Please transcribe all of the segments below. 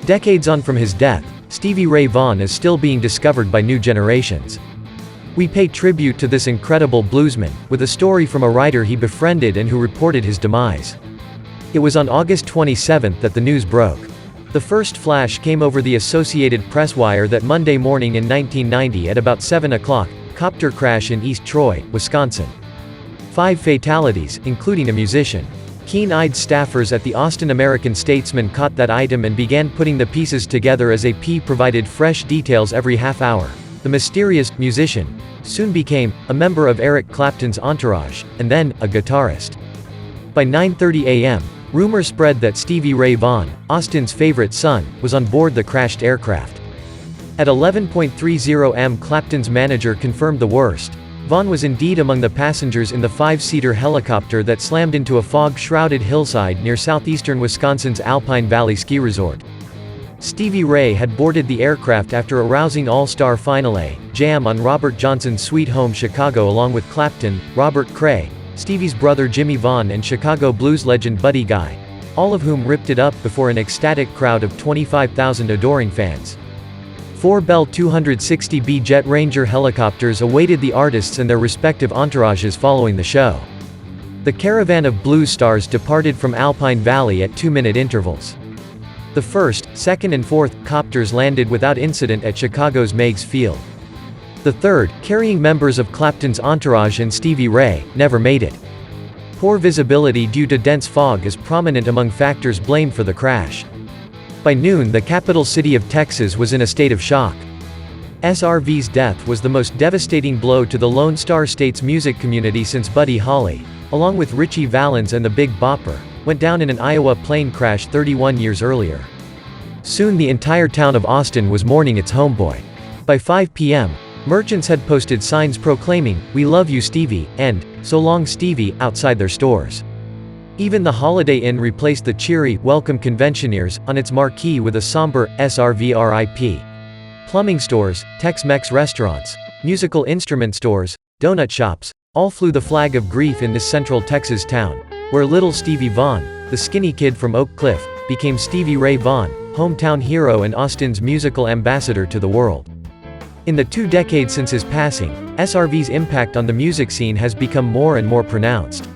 Decades on from his death, Stevie Ray Vaughan is still being discovered by new generations. We pay tribute to this incredible bluesman, with a story from a writer he befriended and who reported his demise. It was on August 27 that the news broke. The first flash came over the Associated Press wire that Monday morning in 1990 at about 7 o'clock, copter crash in East Troy, Wisconsin. 5 fatalities, including a musician. Keen-eyed staffers at the Austin American-Statesman caught that item and began putting the pieces together as AP provided fresh details every half hour. The mysterious musician soon became a member of Eric Clapton's entourage, and then a guitarist. By 9:30 a.m., rumors spread that Stevie Ray Vaughan, Austin's favorite son, was on board the crashed aircraft. At 11:30 am, Clapton's manager confirmed the worst. Vaughan was indeed among the passengers in the 5-seater helicopter that slammed into a fog-shrouded hillside near southeastern Wisconsin's Alpine Valley Ski Resort. Stevie Ray had boarded the aircraft after a rousing all-star finale jam on Robert Johnson's Sweet Home Chicago along with Clapton, Robert Cray, Stevie's brother Jimmy Vaughan and Chicago blues legend Buddy Guy, all of whom ripped it up before an ecstatic crowd of 25,000 adoring fans. 4 Bell 260B Jet Ranger helicopters awaited the artists and their respective entourages following the show. The caravan of blues stars departed from Alpine Valley at 2-minute intervals. The first, second and fourth copters landed without incident at Chicago's Meigs Field. The third, carrying members of Clapton's entourage and Stevie Ray, never made it. Poor visibility due to dense fog is prominent among factors blamed for the crash. By noon, the capital city of Texas was in a state of shock. SRV's death was the most devastating blow to the Lone Star State's music community since Buddy Holly, along with Ritchie Valens and the Big Bopper, went down in an Iowa plane crash 31 years earlier. Soon the entire town of Austin was mourning its homeboy. By 5 p.m., merchants had posted signs proclaiming, "We love you Stevie," and "So long Stevie," outside their stores. Even the Holiday Inn replaced the cheery, welcome conventioneers on its marquee with a somber, SRV RIP. Plumbing stores, Tex-Mex restaurants, musical instrument stores, donut shops, all flew the flag of grief in this central Texas town, where little Stevie Vaughan, the skinny kid from Oak Cliff, became Stevie Ray Vaughan, hometown hero and Austin's musical ambassador to the world. In the 2 decades since his passing, SRV's impact on the music scene has become more and more pronounced.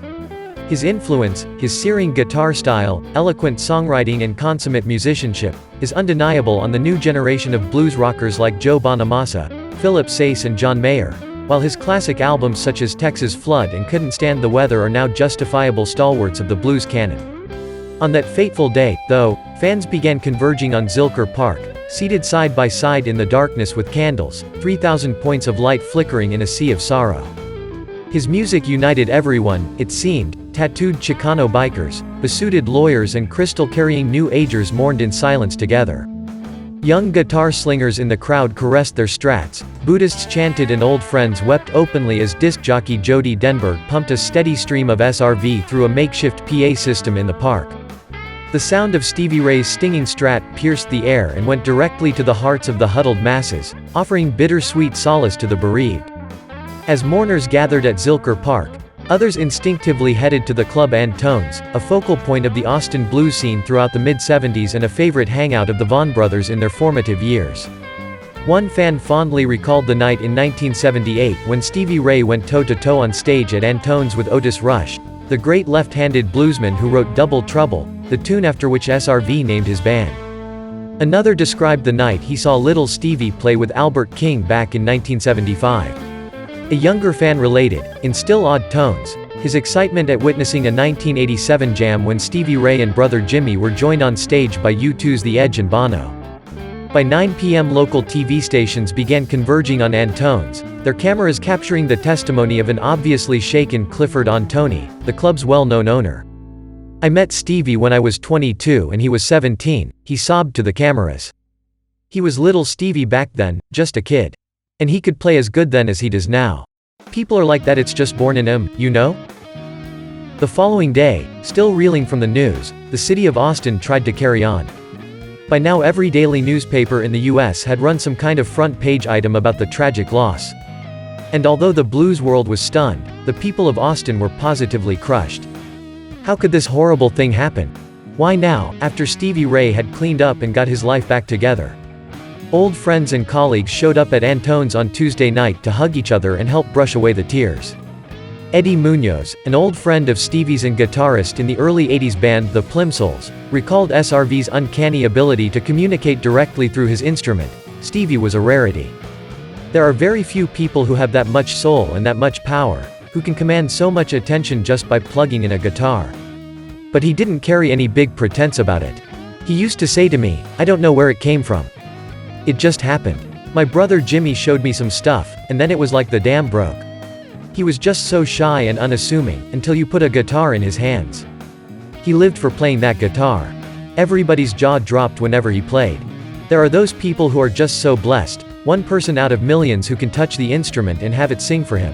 His influence, his searing guitar style, eloquent songwriting and consummate musicianship, is undeniable on the new generation of blues rockers like Joe Bonamassa, Philip Sayce and John Mayer, while his classic albums such as Texas Flood and Couldn't Stand the Weather are now justifiable stalwarts of the blues canon. On that fateful day, though, fans began converging on Zilker Park, seated side by side in the darkness with candles, 3,000 points of light flickering in a sea of sorrow. His music united everyone, it seemed. Tattooed Chicano bikers, besuited lawyers and crystal-carrying New Agers mourned in silence together. Young guitar slingers in the crowd caressed their strats, Buddhists chanted and old friends wept openly as disc jockey Jody Denberg pumped a steady stream of SRV through a makeshift PA system in the park. The sound of Stevie Ray's stinging strat pierced the air and went directly to the hearts of the huddled masses, offering bittersweet solace to the bereaved. As mourners gathered at Zilker Park, others instinctively headed to the Club Antones, a focal point of the Austin blues scene throughout the mid-70s and a favorite hangout of the Vaughan brothers in their formative years. One fan fondly recalled the night in 1978 when Stevie Ray went toe-to-toe on stage at Antone's with Otis Rush, the great left-handed bluesman who wrote Double Trouble, the tune after which SRV named his band. Another described the night he saw Little Stevie play with Albert King back in 1975. A younger fan related, in still odd tones, his excitement at witnessing a 1987 jam when Stevie Ray and brother Jimmy were joined on stage by U2's The Edge and Bono. By 9 p.m. local TV stations began converging on Antone's, their cameras capturing the testimony of an obviously shaken Clifford Antoni, the club's well-known owner. "I met Stevie when I was 22 and he was 17, he sobbed to the cameras. He was little Stevie back then, just a kid. And he could play as good then as he does now. People are like that, it's just born in him, you know?" The following day, still reeling from the news, the city of Austin tried to carry on. By now every daily newspaper in the US had run some kind of front-page item about the tragic loss. And although the blues world was stunned, the people of Austin were positively crushed. How could this horrible thing happen? Why now, after Stevie Ray had cleaned up and got his life back together? Old friends and colleagues showed up at Antone's on Tuesday night to hug each other and help brush away the tears. Eddie Munoz, an old friend of Stevie's and guitarist in the early 80s band The Plimsouls, recalled SRV's uncanny ability to communicate directly through his instrument. Stevie was a rarity. There are very few people who have that much soul and that much power, who can command so much attention just by plugging in a guitar. But he didn't carry any big pretense about it. He used to say to me, "I don't know where it came from. It just happened. My brother Jimmy showed me some stuff, and then it was like the dam broke." He was just so shy and unassuming, until you put a guitar in his hands. He lived for playing that guitar. Everybody's jaw dropped whenever he played. There are those people who are just so blessed, one person out of millions who can touch the instrument and have it sing for him.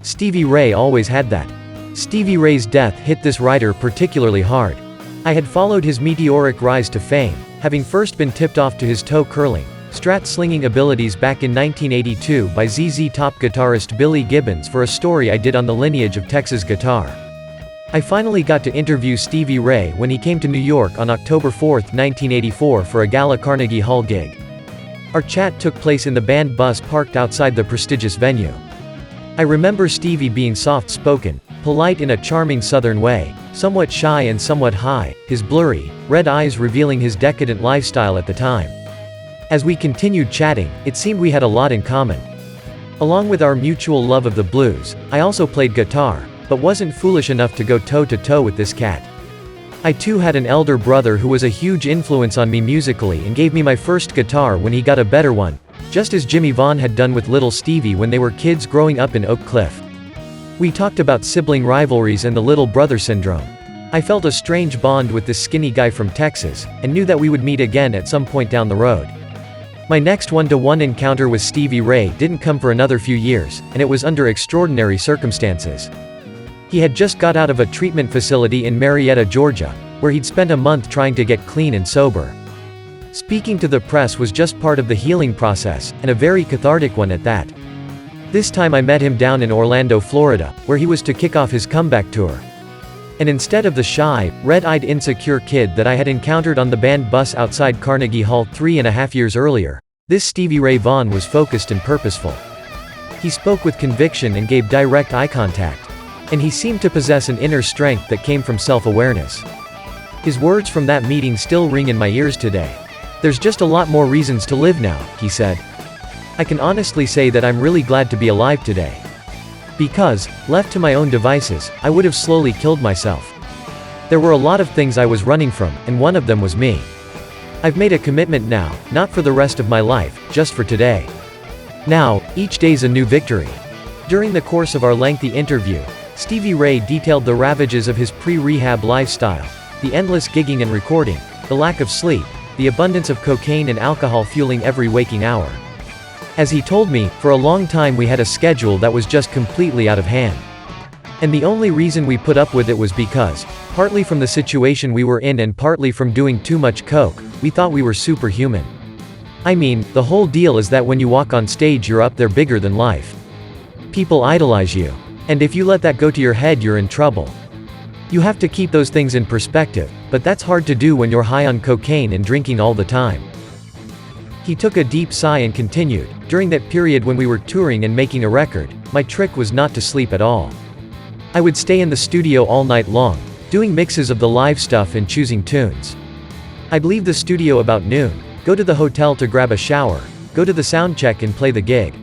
Stevie Ray always had that. Stevie Ray's death hit this writer particularly hard. I had followed his meteoric rise to fame, having first been tipped off to his toe-curling, strat-slinging abilities back in 1982 by ZZ Top guitarist Billy Gibbons for a story I did on the lineage of Texas guitar. I finally got to interview Stevie Ray when he came to New York on October 4, 1984 for a gala Carnegie Hall gig. Our chat took place in the band bus parked outside the prestigious venue. I remember Stevie being soft-spoken, polite in a charming southern way, somewhat shy and somewhat high, his blurry, red eyes revealing his decadent lifestyle at the time. As we continued chatting, it seemed we had a lot in common. Along with our mutual love of the blues, I also played guitar, but wasn't foolish enough to go toe-to-toe with this cat. I too had an elder brother who was a huge influence on me musically and gave me my first guitar when he got a better one, just as Jimmy Vaughan had done with little Stevie when they were kids growing up in Oak Cliff. We talked about sibling rivalries and the little brother syndrome. I felt a strange bond with this skinny guy from Texas, and knew that we would meet again at some point down the road. My next one-to-one encounter with Stevie Ray didn't come for another few years, and it was under extraordinary circumstances. He had just got out of a treatment facility in Marietta, Georgia, where he'd spent a month trying to get clean and sober. Speaking to the press was just part of the healing process, and a very cathartic one at that. This time I met him down in Orlando, Florida, where he was to kick off his comeback tour. And instead of the shy, red-eyed insecure kid that I had encountered on the band bus outside Carnegie Hall 3.5 years earlier, this Stevie Ray Vaughan was focused and purposeful. He spoke with conviction and gave direct eye contact. And he seemed to possess an inner strength that came from self-awareness. His words from that meeting still ring in my ears today. "There's just a lot more reasons to live now," he said. "I can honestly say that I'm really glad to be alive today. Because, left to my own devices, I would have slowly killed myself. There were a lot of things I was running from, and one of them was me. I've made a commitment now, not for the rest of my life, just for today. Now, each day's a new victory." During the course of our lengthy interview, Stevie Ray detailed the ravages of his pre-rehab lifestyle, the endless gigging and recording, the lack of sleep, the abundance of cocaine and alcohol fueling every waking hour. As he told me, for a long time we had a schedule that was just completely out of hand. And the only reason we put up with it was because, partly from the situation we were in and partly from doing too much coke, we thought we were superhuman. I mean, the whole deal is that when you walk on stage you're up there bigger than life. People idolize you. And if you let that go to your head you're in trouble. You have to keep those things in perspective, but that's hard to do when you're high on cocaine and drinking all the time. He took a deep sigh and continued, "During that period when we were touring and making a record, my trick was not to sleep at all. I would stay in the studio all night long, doing mixes of the live stuff and choosing tunes. I'd leave the studio about noon, go to the hotel to grab a shower, go to the sound check and play the gig.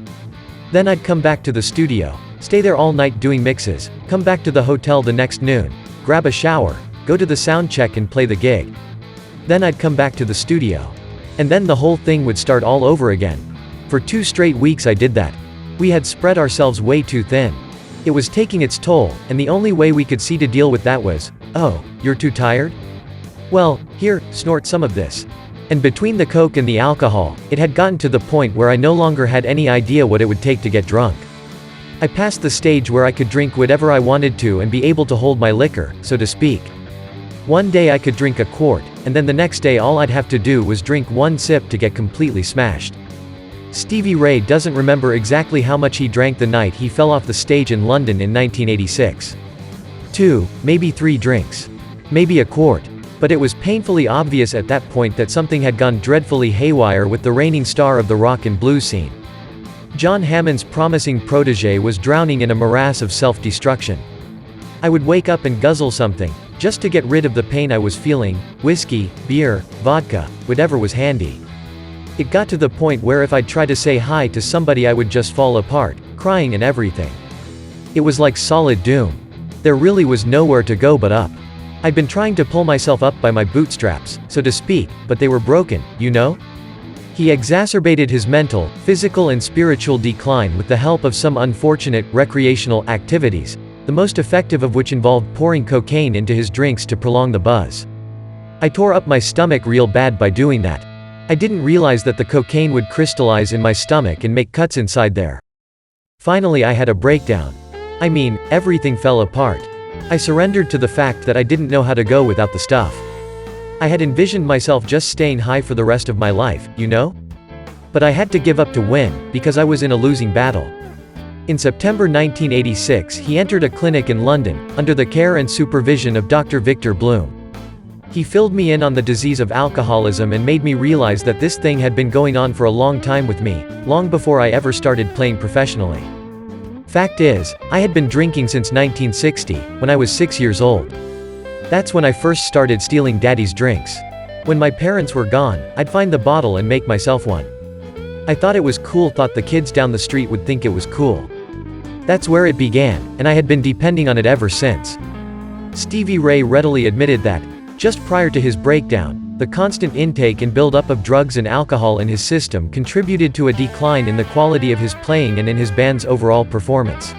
Then I'd come back to the studio, stay there all night doing mixes, come back to the hotel the next noon, grab a shower, go to the sound check and play the gig. Then I'd come back to the studio. And then the whole thing would start all over again. For 2 straight weeks I did that. We had spread ourselves way too thin. It was taking its toll, and the only way we could see to deal with that was, 'Oh, you're too tired? Well, here, snort some of this.' And between the coke and the alcohol, it had gotten to the point where I no longer had any idea what it would take to get drunk. I passed the stage where I could drink whatever I wanted to and be able to hold my liquor, so to speak. One day I could drink a quart, and then the next day all I'd have to do was drink 1 sip to get completely smashed." Stevie Ray doesn't remember exactly how much he drank the night he fell off the stage in London in 1986. 2, maybe 3 drinks. Maybe a quart. But it was painfully obvious at that point that something had gone dreadfully haywire with the reigning star of the rock and blues scene. John Hammond's promising protégé was drowning in a morass of self-destruction. I would wake up and guzzle something, just to get rid of the pain I was feeling: whiskey, beer, vodka, whatever was handy. It got to the point where if I'd try to say hi to somebody I would just fall apart, crying and everything. It was like solid doom. There really was nowhere to go but up. I'd been trying to pull myself up by my bootstraps, so to speak, but they were broken, you know? He exacerbated his mental, physical and spiritual decline with the help of some unfortunate, recreational activities, the most effective of which involved pouring cocaine into his drinks to prolong the buzz. I tore up my stomach real bad by doing that. I didn't realize that the cocaine would crystallize in my stomach and make cuts inside there. Finally I had a breakdown. I mean, everything fell apart. I surrendered to the fact that I didn't know how to go without the stuff. I had envisioned myself just staying high for the rest of my life, you know? But I had to give up to win, because I was in a losing battle. In September 1986 he entered a clinic in London, under the care and supervision of Dr. Victor Bloom. He filled me in on the disease of alcoholism and made me realize that this thing had been going on for a long time with me, long before I ever started playing professionally. Fact is, I had been drinking since 1960, when I was 6 years old. That's when I first started stealing Daddy's drinks. When my parents were gone, I'd find the bottle and make myself one. I thought it was cool, thought the kids down the street would think it was cool. That's where it began, and I had been depending on it ever since. Stevie Ray readily admitted that, just prior to his breakdown, the constant intake and build-up of drugs and alcohol in his system contributed to a decline in the quality of his playing and in his band's overall performance.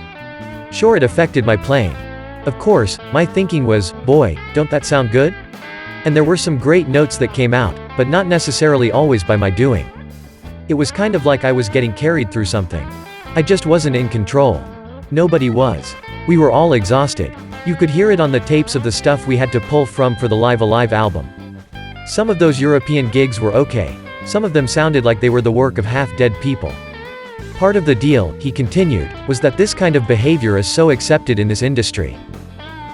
Sure, it affected my playing. Of course, my thinking was, boy, don't that sound good? And there were some great notes that came out, but not necessarily always by my doing. It was kind of like I was getting carried through something. I just wasn't in control. Nobody was. We were all exhausted. You could hear it on the tapes of the stuff we had to pull from for the Live Alive album. Some of those European gigs were okay. Some of them sounded like they were the work of half-dead people. Part of the deal, he continued, was that this kind of behavior is so accepted in this industry.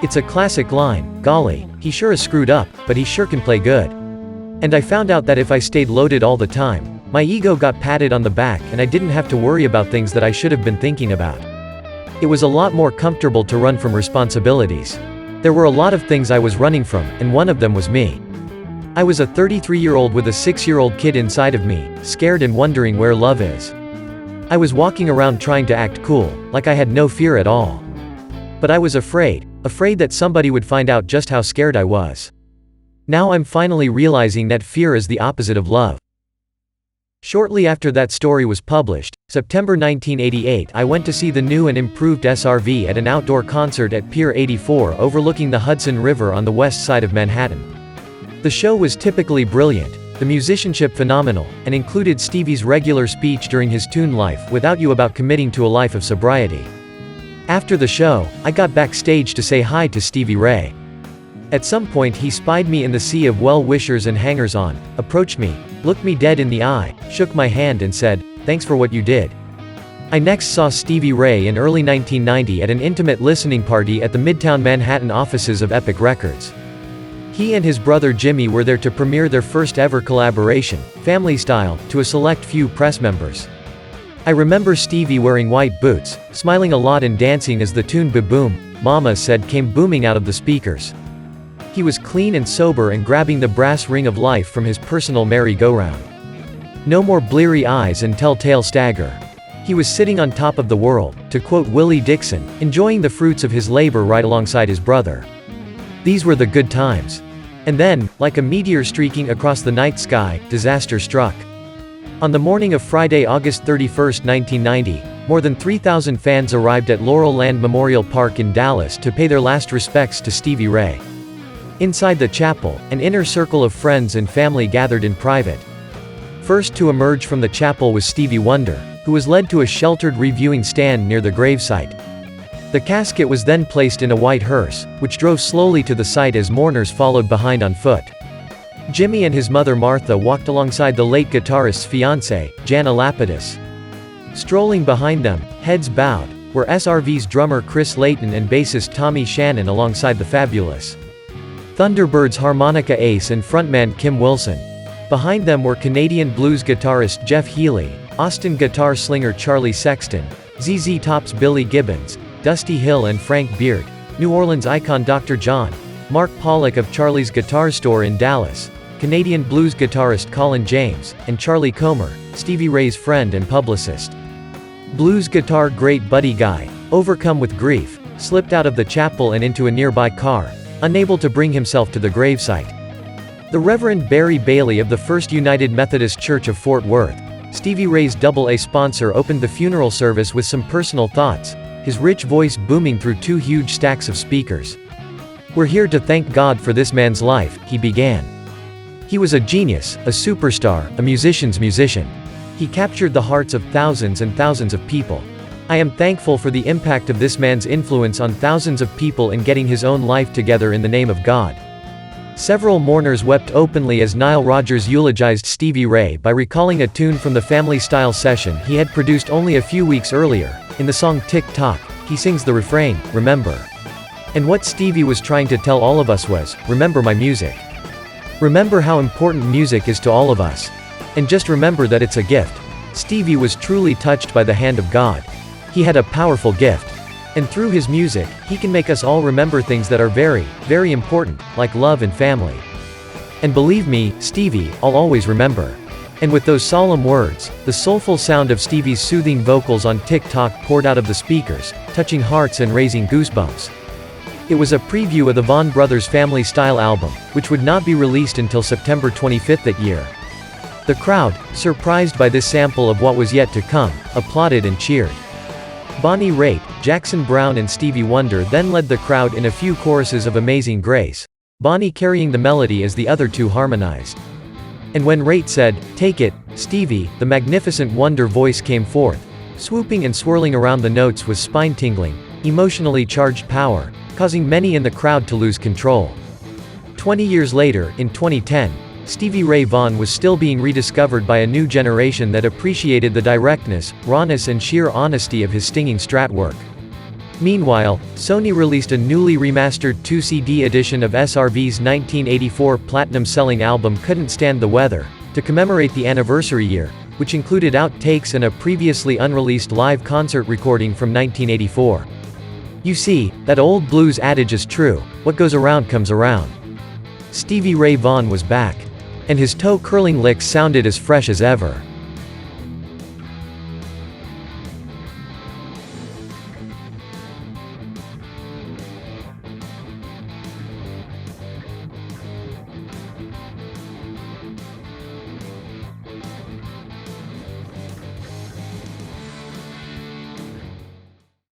It's a classic line: golly, he sure is screwed up, but he sure can play good. And I found out that if I stayed loaded all the time, my ego got patted on the back and I didn't have to worry about things that I should have been thinking about. It was a lot more comfortable to run from responsibilities. There were a lot of things I was running from, and one of them was me. I was a 33-year-old with a 6-year-old kid inside of me, scared and wondering where love is. I was walking around trying to act cool, like I had no fear at all. But I was afraid that somebody would find out just how scared I was. Now I'm finally realizing that fear is the opposite of love. Shortly after that story was published, September 1988, I went to see the new and improved SRV at an outdoor concert at Pier 84 overlooking the Hudson River on the west side of Manhattan. The show was typically brilliant, the musicianship phenomenal, and included Stevie's regular speech during his tune Life Without You about committing to a life of sobriety. After the show, I got backstage to say hi to Stevie Ray. At some point he spied me in the sea of well-wishers and hangers-on, approached me, looked me dead in the eye, shook my hand and said, "Thanks for what you did." I next saw Stevie Ray in early 1990 at an intimate listening party at the Midtown Manhattan offices of Epic Records. He and his brother Jimmy were there to premiere their first ever collaboration, family style, to a select few press members. I remember Stevie wearing white boots, smiling a lot and dancing as the tune "Ba-Boom, Mama Said" came booming out of the speakers. He was clean and sober and grabbing the brass ring of life from his personal merry-go-round. No more bleary eyes and telltale stagger. He was sitting on top of the world, to quote Willie Dixon, enjoying the fruits of his labor right alongside his brother. These were the good times. And then, like a meteor streaking across the night sky, disaster struck. On the morning of Friday, August 31, 1990, more than 3,000 fans arrived at Laurel Land Memorial Park in Dallas to pay their last respects to Stevie Ray. Inside the chapel, an inner circle of friends and family gathered in private. First to emerge from the chapel was Stevie Wonder, who was led to a sheltered reviewing stand near the gravesite. The casket was then placed in a white hearse, which drove slowly to the site as mourners followed behind on foot. Jimmy and his mother Martha walked alongside the late guitarist's fiancée, Jana Lapidus. Strolling behind them, heads bowed, were SRV's drummer Chris Layton and bassist Tommy Shannon alongside the fabulous Thunderbirds harmonica ace and frontman Kim Wilson. Behind them were Canadian blues guitarist Jeff Healey, Austin guitar slinger Charlie Sexton, ZZ Top's Billy Gibbons, Dusty Hill and Frank Beard, New Orleans icon Dr. John, Mark Pollock of Charlie's Guitar Store in Dallas, Canadian blues guitarist Colin James, and Charlie Comer, Stevie Ray's friend and publicist. Blues guitar great Buddy Guy, overcome with grief, slipped out of the chapel and into a nearby car, unable to bring himself to the gravesite. The Reverend Barry Bailey of the First United Methodist Church of Fort Worth, Stevie Ray's AA sponsor, opened the funeral service with some personal thoughts, his rich voice booming through two huge stacks of speakers. "We're here to thank God for this man's life," he began. "He was a genius, a superstar, a musician's musician. He captured the hearts of thousands and thousands of people. I am thankful for the impact of this man's influence on thousands of people in getting his own life together in the name of God." Several mourners wept openly as Nile Rodgers eulogized Stevie Ray by recalling a tune from the Family Style session he had produced only a few weeks earlier. In the song Tick Tock, he sings the refrain, "Remember." And what Stevie was trying to tell all of us was, remember my music. Remember how important music is to all of us. And just remember that it's a gift. Stevie was truly touched by the hand of God. He had a powerful gift. And through his music, he can make us all remember things that are very, very important, like love and family. And believe me, Stevie, I'll always remember. And with those solemn words, the soulful sound of Stevie's soothing vocals on Tick Tock poured out of the speakers, touching hearts and raising goosebumps. It was a preview of the Vaughan Brothers' Family Style album, which would not be released until September 25 that year. The crowd, surprised by this sample of what was yet to come, applauded and cheered. Bonnie Raitt, Jackson Browne and Stevie Wonder then led the crowd in a few choruses of Amazing Grace, Bonnie carrying the melody as the other two harmonized. And when Raitt said, "Take it, Stevie," the magnificent Wonder voice came forth, swooping and swirling around the notes with spine-tingling, emotionally charged power, causing many in the crowd to lose control. 20 years later, in 2010, Stevie Ray Vaughan was still being rediscovered by a new generation that appreciated the directness, rawness and sheer honesty of his stinging Strat work. Meanwhile, Sony released a newly remastered 2 CD edition of SRV's 1984 platinum-selling album Couldn't Stand the Weather, to commemorate the anniversary year, which included outtakes and a previously unreleased live concert recording from 1984. You see, that old blues adage is true, what goes around comes around. Stevie Ray Vaughan was back. And his toe-curling licks sounded as fresh as ever.